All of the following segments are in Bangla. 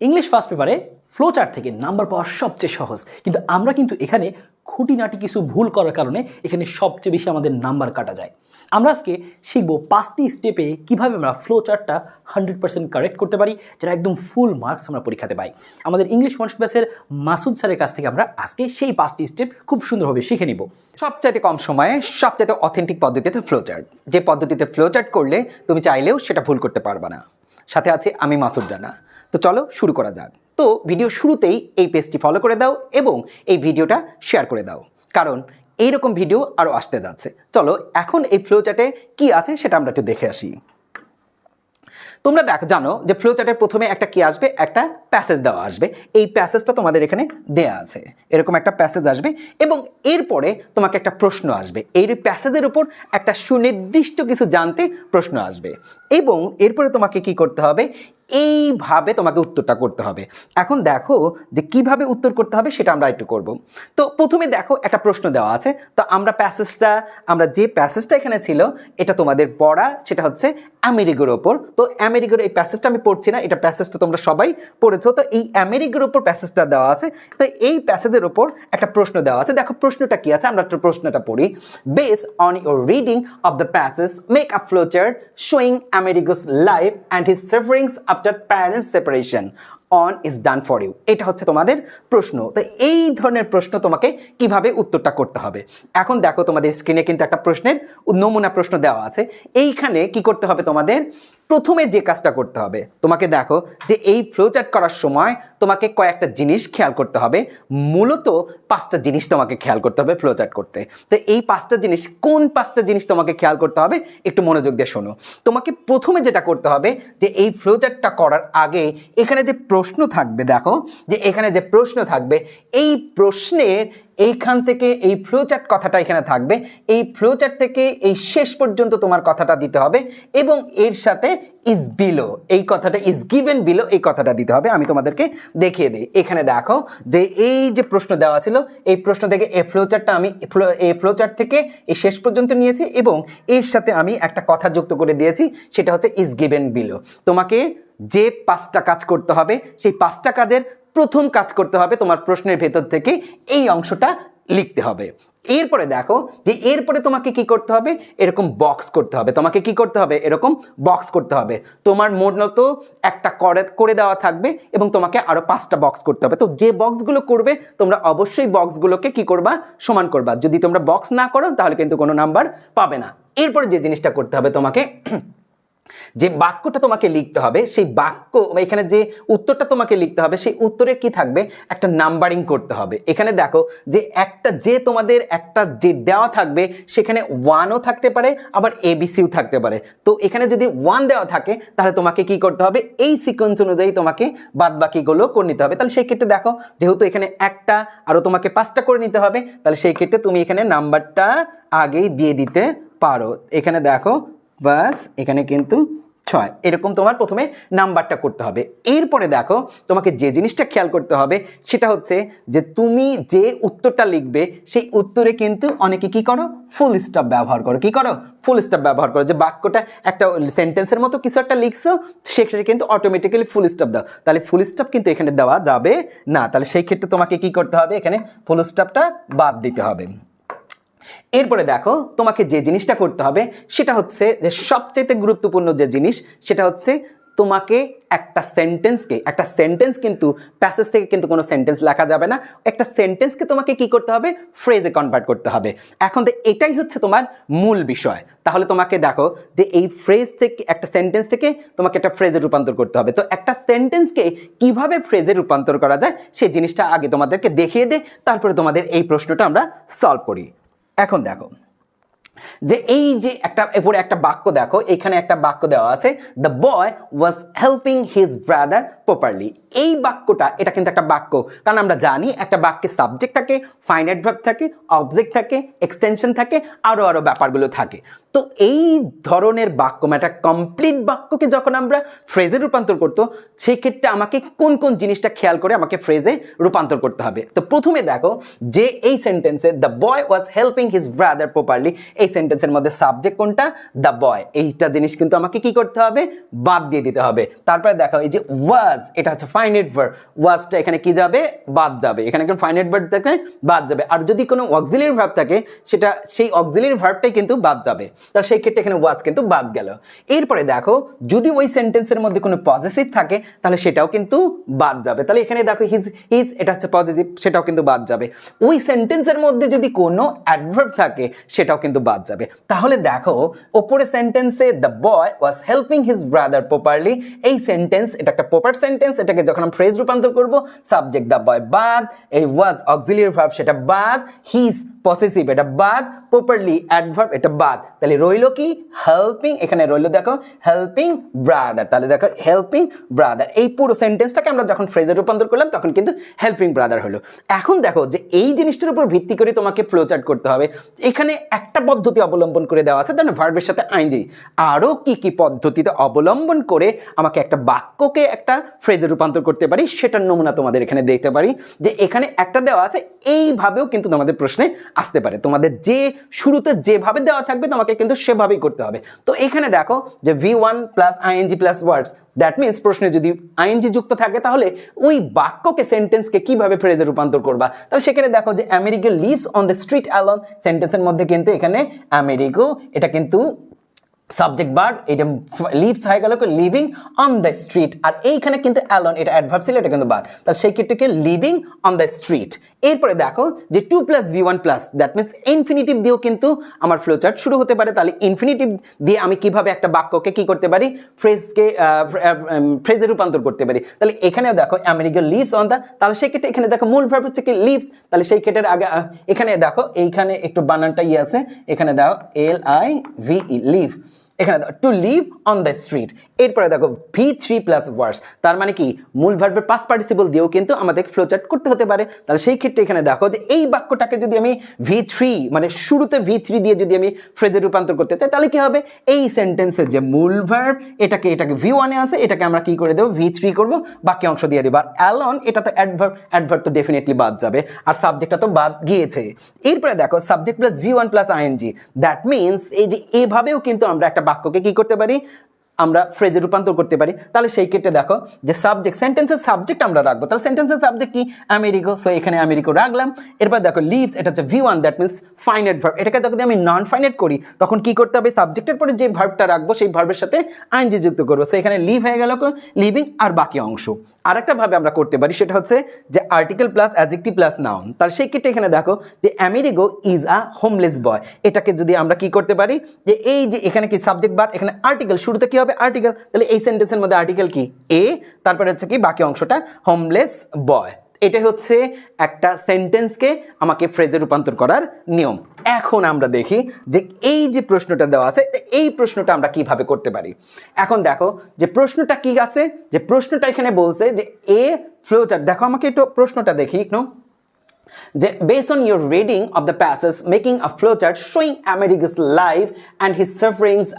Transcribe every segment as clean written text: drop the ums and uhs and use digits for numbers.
ইংলিশ ফার্স্ট পেপারে ফ্লো চার্ট থেকে নাম্বার পাওয়া সবচেয়ে সহজ, কিন্তু আমরা কিন্তু এখানে খুঁটিনাটি কিছু ভুল করার কারণে এখানে সবচেয়ে বেশি আমাদের নাম্বার কাটা যায়। আমরা আজকে শিখব 5টি স্টেপে কিভাবে আমরা ফ্লো চার্টটা 100% কারেক্ট করতে পারি, যেটা একদম ফুল মার্কস আমরা পরীক্ষাতে পাই। আমাদের ইংলিশ ওয়ান ব্যাচের মাসুদ স্যারের কাছ থেকে আমরা আজকে সেই 5টি স্টেপ খুব সুন্দরভাবে শিখে নিব। সবচাইতে কম সময়ে সবচাইতে অথেন্টিক পদ্ধতিতে ফ্লো চার্ট, যে পদ্ধতিতে ফ্লো চার্ট করলে তুমি চাইলেও সেটা ভুল করতে পারবে না। সাথে আছে আমি মাসুদ রানা। তো চলো শুরু করা যাক। তো ভিডিও শুরুতেই এই পেজটি ফলো করে দাও এবং এই ভিডিওটা শেয়ার করে দাও, কারণ এইরকম ভিডিও আরও আসতে যাচ্ছে। চলো এখন এই ফ্লো চার্টে কি আছে সেটা আমরা একটু দেখে আসি। তোমরা জানো যে ফ্লো চার্টের প্রথমে একটা কি আসবে, একটা প্যাসেজ দেওয়া আসবে। এই প্যাসেজটা তোমাদের এখানে দেয়া আছে, এরকম একটা প্যাসেজ আসবে এবং এরপরে তোমাকে একটা প্রশ্ন আসবে। এই প্যাসেজের উপর একটা সুনির্দিষ্ট কিছু জানতে প্রশ্ন আসবে এবং এরপরে তোমাকে কি করতে হবে, এইভাবে তোমাকে উত্তরটা করতে হবে। এখন দেখো যে কিভাবে উত্তর করতে হবে সেটা আমরা একটু করব। তো প্রথমে দেখো একটা প্রশ্ন দেওয়া আছে। তো আমরা যে প্যাসেজটা এখানে ছিল এটা তোমাদের পড়া, সেটা হচ্ছে আমেরিকার ওপর। তো আমেরিকার এই প্যাসেজটা আমি পড়ছি না, এটা প্যাসেজটা তোমরা সবাই পড়েছো। তো এই আমেরিকার ওপর প্যাসেজটা দেওয়া আছে। তো এই প্যাসেজের ওপর একটা প্রশ্ন দেওয়া আছে। দেখো প্রশ্নটা কি আছে, আমরা একটু প্রশ্নটা পড়ি। Based on your reading of the passage make a flow chart showing Amerigo's life and his sufferings after parents separation on is done for you. এটা হচ্ছে তোমাদের প্রশ্ন। তো এই ধরনের প্রশ্ন তোমাকে কিভাবে উত্তরটা করতে হবে। এখন দেখো তোমাদের স্ক্রিনে কিন্তু একটা প্রশ্নের নমুনা প্রশ্ন দেওয়া আছে। এইখানে কি করতে হবে, তোমাদের প্রথমে যে কাজটা করতে হবে, তোমাকে দেখো যে এই ফ্লো চার্ট করার সময় তোমাকে কয়েকটা জিনিস খেয়াল করতে হবে। মূলত 5টা জিনিস তোমাকে খেয়াল করতে হবে ফ্লো চার্ট করতে। তো এই 5টা জিনিস, কোন 5টা জিনিস তোমাকে খেয়াল করতে হবে একটু মনোযোগ দিয়ে শোনো। তোমাকে প্রথমে যেটা করতে হবে যে এই ফ্লো চার্টটা করার আগে এখানে যে প্রশ্ন থাকবে, দেখো যে এখানে যে প্রশ্ন থাকবে, এই প্রশ্নের এইখান থেকে এই ফ্লো চার্ট কথাটা এখানে থাকবে। এই ফ্লো চার্ট থেকে এই শেষ পর্যন্ত তোমার কথাটা দিতে হবে এবং এর সাথে ইজ বিলো, এই কথাটা ইজ গিভেন বিলো, এই কথাটা দিতে হবে। আমি তোমাদেরকে দেখিয়ে দিই। এখানে দেখো যে এই যে প্রশ্ন দেওয়া ছিল, এই প্রশ্ন থেকে এই ফ্লো চার্টটা আমি এই ফ্লো চার্ট থেকে এই শেষ পর্যন্ত নিয়েছি এবং এর সাথে আমি একটা কথা যুক্ত করে দিয়েছি, সেটা হচ্ছে ইজ গিভেন বিলো। তোমাকে যে 5টা কাজ করতে হবে, সেই 5টা কাজের প্রথম কাজ করতে হবে, তোমার প্রশ্নের ভেতর থেকে এই অংশটা লিখতে হবে। এরপরে দেখো যে এরপরে তোমাকে কি করতে হবে, এরকম বক্স করতে হবে। তোমাকে কি করতে হবে, এরকম বক্স করতে হবে। তোমার মূলত একটা করে দেওয়া থাকবে এবং তোমাকে আরো 5টা বক্স করতে হবে। তো যে বক্সগুলো করবে তোমরা অবশ্যই বক্সগুলোকে কি করবা, সমান করবা। যদি তোমরা বক্স না করো তাহলে কিন্তু কোনো নাম্বার পাবে না। এরপরে যে জিনিসটা করতে হবে, তোমাকে যে বাক্যটা তোমাকে লিখতে হবে, সেই বাক্য এখানে যে উত্তরটা তোমাকে লিখতে হবে, সেই উত্তরে কি থাকবে, একটা নাম্বারিং করতে হবে। এখানে দেখো যে তোমাদের একটা যে দেওয়া থাকবে সেখানে 1ও থাকতে পারে, আবার ABCও থাকতে পারে। তো এখানে যদি 1 দেওয়া থাকে তাহলে তোমাকে কি করতে হবে, এই সিকোয়েন্স অনুযায়ী তোমাকে বাদ বাকিগুলো করে নিতে হবে। তাহলে সেই ক্ষেত্রে দেখো যেহেতু এখানে একটা আরও তোমাকে 5টা করে নিতে হবে, তাহলে সেই ক্ষেত্রে তুমি এখানে নাম্বারটা আগেই দিয়ে দিতে পারো। এখানে দেখো বাস এখানে কিন্তু 6, এরকম তোমার প্রথমে নাম্বারটা করতে হবে। এরপরে দেখো তোমাকে যে জিনিসটা খেয়াল করতে হবে সেটা হচ্ছে যে তুমি যে উত্তরটা লিখবে সেই উত্তরে কিন্তু অনেকে কি করো, ফুল স্টপ ব্যবহার করো। কি করো, ফুল স্টপ ব্যবহার করো। যে বাক্যটা একটা সেন্টেন্সের মতো কিছু একটা লিখছো, সেক্ষেত্রে কিন্তু অটোমেটিক্যালি ফুল স্টপ দাও। তাহলে ফুল স্টপ কিন্তু এখানে দেওয়া যাবে না। তাহলে সেই ক্ষেত্রে তোমাকে কি করতে হবে, এখানে ফুল স্টপটা বাদ দিতে হবে। এরপরে দেখো তোমাকে যে জিনিসটা করতে হবে সেটা হচ্ছে যে সবচেয়ে গুরুত্বপূর্ণ যে জিনিস, সেটা হচ্ছে তোমাকে একটা সেন্টেন্স কিন্তু প্যাসেজ থেকে কিন্তু কোনো সেন্টেন্স লেখা যাবে না। একটা সেন্টেন্সকে তোমাকে কি করতে হবে, ফ্রেজে কনভার্ট করতে হবে। এখন এটাই হচ্ছে তোমার মূল বিষয়। তাহলে তোমাকে দেখো যে এই ফ্রেজ থেকে, একটা সেন্টেন্স থেকে তোমাকে একটা ফ্রেজে রূপান্তর করতে হবে। তো একটা সেন্টেন্সকে কিভাবে ফ্রেজে রূপান্তর করা যায় সেই জিনিসটা আগে তোমাদেরকে দেখিয়ে দে, তারপরে তোমাদের এই প্রশ্নটা আমরা সলভ করি। এখন দেখো যে এই যে এরপরে একটা বাক্য দেখো, এখানে একটা বাক্য দেওয়া আছে, the boy was helping his brother properly. এই বাক্যটা, এটা কিন্তু একটা বাক্য, কারণ আমরা জানি একটা বাক্যে সাবজেক্ট থাকে, ফাইনাইট ভার্ব থাকে, অবজেক্ট থাকে, এক্সটেনশন থাকে, আরো ব্যাপারগুলো থাকে। তো এই ধরনের বাক্য মানে একটা কমপ্লিট বাক্যকে যখন আমরা ফ্রেজে রূপান্তর করতো সেই ক্ষেত্রে আমাকে কোন কোন জিনিসটা খেয়াল করে আমাকে ফ্রেজে রূপান্তর করতে হবে। তো প্রথমে দেখো যে এই সেন্টেন্সে the boy was helping his brother properly, এই সেন্টেন্সের মধ্যে সাবজেক্ট কোনটা? The boy. এইটা জিনিস কিন্তু আমাকে কি করতে হবে? বাদ দিয়ে দিতে হবে। তারপরে দেখো এই যে ওয়াজ, এটা হচ্ছে ফাইনাইট ভার্ব, ওয়াজটা এখানে কি যাবে? বাদ যাবে। এখানে কোন ফাইনাইট ভার্ব থাকে? বাদ যাবে। আর যদি কোনো অক্সিলারি ভার্ব থাকে সেটা সেই অক্সিলারি ভার্বটাই কিন্তু বাদ যাবে, তাহলে সেই ক্ষেত্রে এখানে ওয়াজ কিন্তু বাদ গেল। এরপরে দেখো যদি ওই সেন্টেন্সের মধ্যে কোনো পজিটিভ থাকে তাহলে সেটাও কিন্তু বাদ যাবে। তাহলে এখানে দেখো হিজ এটা হচ্ছে পজিটিভ, সেটাও কিন্তু বাদ যাবে। ওই সেন্টেন্সের মধ্যে যদি কোনো অ্যাডভার্ব থাকে সেটাও কিন্তু বাদ যাবে। তাহলে দেখো ওপরে সেন্টেন্সে the boy was helping his brother properly, এই সেন্টেন্স এটা একটা প্রপার সেন্টেন্স, এটাকে যখন আমরা ফ্রেজ রূপান্তর করব সাবজেক্ট দ্য বয় বাদ, এই ওয়াজ অক্সিলারি ভার্ব সেটা বাদ, হিজ পসেসিভ এটা বাদ, প্রপারলি অ্যাডভার্ব এটা বাদ। তাহলে রইলো কি? হেল্পিং। এখানে রইলো দেখো হেল্পিং ব্রাদার। তাহলে দেখো হেল্পিং ব্রাদার, এই পুরো সেন্টেন্সটাকে আমরা যখন ফ্রেজে রূপান্তর করলাম তখন কিন্তু হেল্পিং ব্রাদার হলো। এখন দেখো যে এই জিনিসটার উপর ভিত্তি করে তোমাকে ফ্লোচার্ট করতে হবে। এখানে একটা পদ্ধতি অবলম্বন করে দেওয়া আছে, তাহলে ভার্বের সাথে আইএনজি। আরও কি কি পদ্ধতিতে অবলম্বন করে আমাকে একটা বাক্যকে একটা ফ্রেজে রূপান্তর করতে পারি সেটার নমুনা তোমাদের এখানে দেখতে পারি। যে এখানে একটা দেওয়া আছে, এইভাবেও কিন্তু তোমাদের প্রশ্নে আসতে পারে। তোমাদের যে শুরুতে যেভাবে দেওয়া থাকবে তোমাকে কিন্তু সেভাবেই করতে হবে। তো এখানে দেখো যে V1 plus ING plus words, that means প্রশ্নে যদি আইএনজি যুক্ত থাকে তাহলে ওই বাক্যকে সেন্টেন্সকে কিভাবে ফ্রেজে রূপান্তর করবা। তাহলে সেখানে দেখো যে America leaves on the street alone, সেন্টেন্সের মধ্যে কিন্তু এখানে আমেরিকো এটা কিন্তু সাবজেক্ট ভার্ব, এটা লিভস হয়ে গেল লিভিং অন দ্য স্ট্রিট, আর এইখানে কিন্তু অ্যালন এটা অ্যাডভার্ব ছিল, এটা কিন্তু বাদ। তাহলে সেই ক্ষেত্রে লিভিং অন দ্য স্ট্রিট। এরপরে দেখো যে 2 + V1 plus, that means infinitive দিয়েও কিন্তু আমার ফ্লোচার্ট শুরু হতে পারে। তাহলে ইনফিনিটিভ দিয়ে আমি কিভাবে একটা বাক্যকে কি করতে পারি? ফ্রেজে রূপান্তর করতে পারি। তাহলে এখানেও দেখো আমেরিকা লিভস অন দ্য, তাহলে সেই ক্ষেত্রে এখানে দেখো মূল ভার্ব হচ্ছে কি লিভস, তাহলে সেই ক্ষেত্রে আগে এখানে দেখো এইখানে একটু বানানটা আছে, এখানে দাও LIVE লিভ, এখানে দাও to live on the street. এরপরে দেখো V3 প্লাস ওয়ার্স, তার মানে কি মূল ভার্বের পাস্ট পার্টিসিপল দিয়েও কিন্তু আমাদের ফ্লোচার্ট করতে হতে পারে। তাহলে সেই ক্ষেত্রে এখানে দেখো যে এই বাক্যটাকে যদি আমি V3 মানে শুরুতে V3 দিয়ে যদি আমি ফ্রেজে রূপান্তর করতে চাই তাহলে কি হবে? এই সেন্টেন্সের যে মূল ভার্ব এটাকে V1 এ আছে, এটাকে আমরা কি করে দেবো? V3 করব, বাকি অংশ দিয়ে দেবো। আর অ্যালন এটা তো অ্যাডভার্ব তো ডেফিনেটলি বাদ যাবে, আর সাবজেক্টটা তো বাদ গিয়েছে। এরপরে দেখো subject plus V1 plus I N G, that means এই যে এভাবেও কিন্তু আমরা একটা বাক্যকে কি করতে পারি? আমরা ফ্রেজে রূপান্তর করতে পারি। তাহলে সেই ক্ষেত্রে দেখো যে সাবজেক্ট, সেন্টেন্সের সাবজেক্ট আমরা রাখবো, তাহলে সেন্টেন্সের সাবজেক্ট কি? আমেরিকো, সো এখানে আমেরিকো রাখলাম। এরপর দেখো লিভস, এটা হচ্ছে V1, that means finite verb, এটাকে যদি আমি নন ফাইনাইট করি তখন কি করতে হবে? সাবজেক্টের পরে যে ভার্বটা রাখবো সেই ভার্বের সাথে আইএনজি যুক্ত করবো, সো এখানে লিভ হয়ে গেল লিভিং, আর বাকি অংশ। আরেকটা ভাবে আমরা করতে পারি, সেটা হচ্ছে যে article plus adjective plus noun. তাহলে সেই ক্ষেত্রে এখানে দেখো যে আমেরিকো ইজ আ হোমলেস বয়, এটাকে যদি আমরা কি করতে পারি? যে এই যে এখানে কি সাবজেক্ট ভার্ব, এখানে আর্টিকেল, শুরুতে কি হবে? আর্টিকেল, তাহলে এই সেন্টেন্সের মধ্যে আর্টিকেল কি? এ, তারপরে হচ্ছে কি বাকি অংশটা হোমলেস বয়। এটা হচ্ছে একটা সেন্টেন্সকে আমাকে ফ্রেজে রূপান্তর করার নিয়ম। এখন আমরা দেখি যে এই যে প্রশ্নটা দেওয়া আছে এই প্রশ্নটা আমরা কিভাবে করতে পারি। এখন দেখো যে প্রশ্নটা কি আছে, যে প্রশ্নটা এখানে বলছে যে এ ফ্লোচার্ট, দেখো আমাকে একটু প্রশ্নটা দেখি একটু, যে based on your reading of the passage making a flowchart showing America's life and his sufferings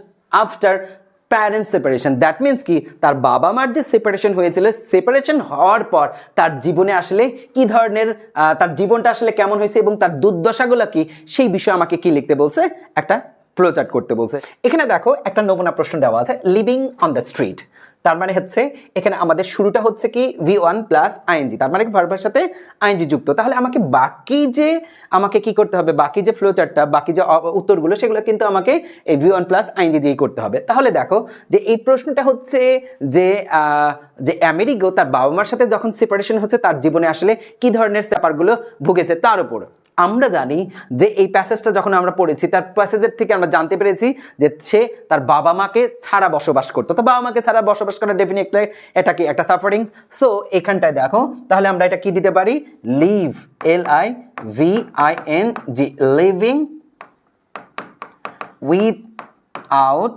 after parents separation, that means কি তার বাবা মার যে সেপারেশন হয়েছিল, সেপারেশন হওয়ার পর তার জীবনে আসলে কি ধরনের তার জীবনটা আসলে কেমন হয়েছে এবং তার দুর্দশাগুলো কি, সেই বিষয়ে আমাকে কি লিখতে বলছে? একটা ফ্লোচার্ট করতে বলছে। এখানে দেখো একটা নমুনা প্রশ্ন দেওয়া আছে লিভিং অন দ্য স্ট্রিট, তার মানে হচ্ছে এখানে আমাদের শুরুটা হচ্ছে কি V1 প্লাস আইএনজি, তার মানে ভার্বের সাথে আইএনজি যুক্ত। তাহলে আমাকে বাকি যে আমাকে কি করতে হবে? বাকি যে ফ্লোচার্টটা, বাকি যে উত্তরগুলো সেগুলো কিন্তু আমাকে এই V1 প্লাস আইএনজি দিয়েই করতে হবে। তাহলে দেখো যে এই প্রশ্নটা হচ্ছে যে যে আমেরিকো তার বাবা মার সাথে যখন সেপারেশন হচ্ছে তার জীবনে আসলে কি ধরনের ব্যাপারগুলো ভুগেছে তার উপর। আমরা জানি যে এই প্যাসেজটা যখন আমরা পড়েছি তার প্যাসেজের থেকে আমরা জানতে পেরেছি যে সে তার বাবা মাকে ছাড়া বসবাস করতো। তো বাবা মাকে ছাড়া বসবাস করা ডেফিনেটলি এটা কি একটা সাফারিংস। সো এখানটায় দেখো তাহলে আমরা এটা কি দিতে পারি? Live, LIVING, living without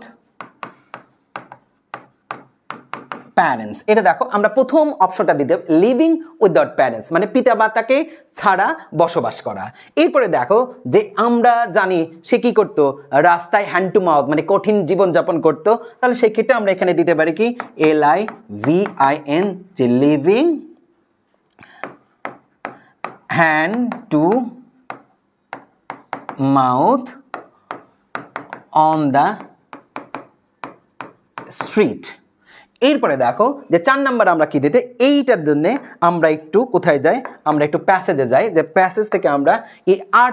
parents. এটা দেখো আমরা প্রথম অপশনটা দিতে লিভিং উইদাউট প্যারেন্টস মানে পিতা মাতাকে ছাড়া বসবাস করা। এরপরে দেখো যে আমরা জানি সে কি করতো, রাস্তায় হ্যান্ড টু মাউথ মানে কঠিন জীবনযাপন করতো, তাহলে সেই ক্ষেত্রে আমরা এখানে দিতে পারি কি LIVIN, যে living hand to mouth on the street. এরপরে দেখো যে 4 নাম্বার আমরা কি দিতে, এইটার জন্য আমরা একটু কোথায় যাই, আমরা একটু প্যাসেজে যাই, যে প্যাসেজ থেকে আমরা এই আর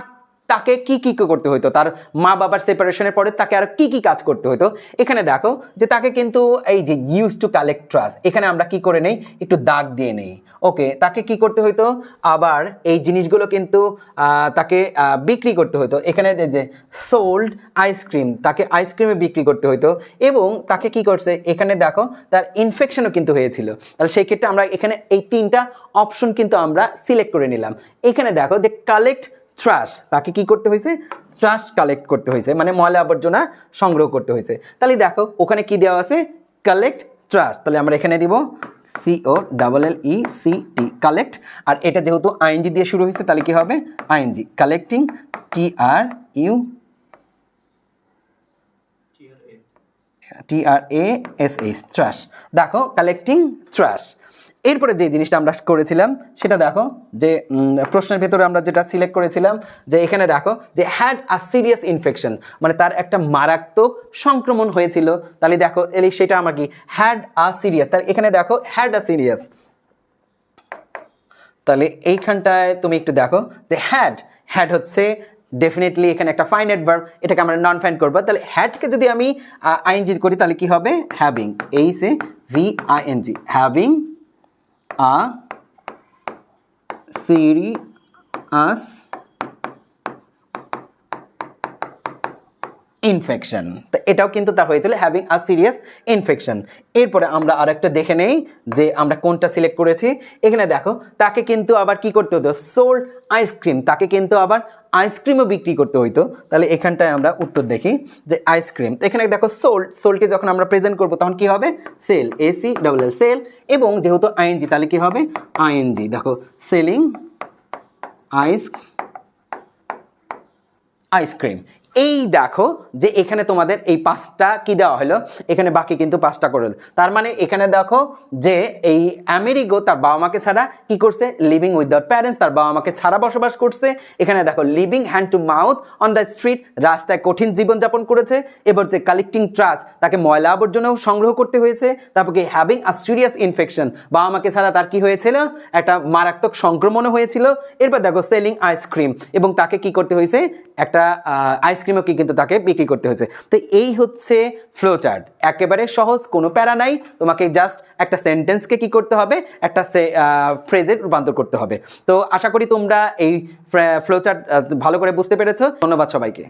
তাকে কি কি করতে হতো, তার মা বাবার সেপারেশনের পরে তাকে আর কি কি কাজ করতে হতো। এখানে দেখো যে তাকে কিন্তু এই যে ইউজ টু কালেক্ট ট্রাস্ট, এখানে আমরা কি করে নেই, একটু দাগ দিয়ে নেই। ওকে, তাকে কি করতে হতো, আবার এই জিনিসগুলো কিন্তু তাকে বিক্রি করতে হতো। এখানে যে সোল্ড আইসক্রিম, তাকে আইসক্রিমে বিক্রি করতে হতো, এবং তাকে কি করছে, এখানে দেখো তার ইনফেকশনও কিন্তু হয়েছিল। তাহলে সেই ক্ষেত্রে আমরা এখানে এই 3টা অপশন কিন্তু আমরা সিলেক্ট করে নিলাম। এখানে দেখো যে কালেক্ট ট্রাশ, তাকে কি করতে হয়েছে, ট্রাশ কালেক্ট করতে হয়েছে, মানে ময়লা আবর্জনা সংগ্রহ করতে হয়েছে। তাহলে দেখো ওখানে কি দেওয়া আছে, কালেক্ট ট্রাশ, তাহলে আমরা এখানে দিব COLLECT কালেক্ট। আর এটা যেহেতু ING দিয়ে শুরু হয়েছে তাহলে কি হবে, ING কালেক্টিং, TRASH ট্রাশ। দেখো কালেক্টিং ট্রাশ। এরপরে যে জিনিসটা আমরা করেছিলাম সেটা দেখো যে প্রশ্নের ভেতরে আমরা যেটা সিলেক্ট করেছিলাম, যে এখানে দেখো যে হ্যাড আ সিরিয়াস ইনফেকশন মানে তার একটা মারাত্মক সংক্রমণ হয়েছিল। তাহলে দেখো সেটা আমার কি, হ্যাড আ সিরিয়াস, তাহলে এখানে দেখো হ্যাড আ সিরিয়াস। তাহলে এইখানটায় তুমি একটু দেখো যে হ্যাড হচ্ছে ডেফিনেটলি এখানে একটা ফাইনাইট ভার্ব, এটাকে আমরা নন ফাইন করবো। তাহলে হ্যাডকে যদি আমি ING করি তাহলে কি হবে, having, HAVING, having a serious infection. তো এটাও কিন্তু তার হয়েছিল হ্যাভিং আ সিরিয়াস ইনফেকশন। এরপরে আমরা আরেকটা দেখে নেই যে আমরা কোনটা সিলেক্ট করেছি। এখানে দেখো তাকে কিন্তু আবার কি করতে হতো, সোল্ড আইসক্রিম, তাকে কিন্তু আবার আইসক্রিমও বিক্রি করতে হইতো। তাহলে এখানটায় আমরা উত্তর দেখি যে আইসক্রিম। এখানে দেখো সোল্ডকে যখন আমরা প্রেজেন্ট করবো তখন কি হবে, সেল, ACLL সেল, এবং যেহেতু ING তাহলে কি হবে, ING। দেখো সেলিং আইসক্রিম। এই দেখো যে এখানে তোমাদের এই 5টা কি দেওয়া হলো, এখানে বাকি কিন্তু 5টা করে। তার মানে এখানে দেখো যে এই আমেরিগো তার বাবা মাকে ছাড়া কি করছে, লিভিং উইদাউট প্যারেন্টস, তার বাবা মাকে ছাড়া বসবাস করছে। এখানে দেখো living hand to mouth on the street, রাস্তায় কঠিন জীবনযাপন করেছে। এবার যে কালেক্টিং ট্রাশ, তাকে ময়লা আবর্জনাও সংগ্রহ করতে হয়েছে। তারপর কি হ্যাভিং আ সিরিয়াস ইনফেকশন, বাবা মাকে ছাড়া তার কি হয়েছিল, একটা মারাত্মক সংক্রমণও হয়েছিল। এরপর দেখো সেলিং আইসক্রিম, এবং তাকে কি করতে হয়েছে, একটা আইসক্রিমও কি কিন্তু তাকে বিক্রি করতে হয়েছে। তো এই হচ্ছে ফ্লো চার্ট, একেবারে সহজ, কোনো প্যারা নাই। তোমাকে জাস্ট একটা সেন্টেন্সকে কি করতে হবে, একটা ফ্রেজে রূপান্তর করতে হবে। তো আশা করি তোমরা এই ফ্লো চার্ট ভালো করে বুঝতে পেরেছো। ধন্যবাদ সবাইকে।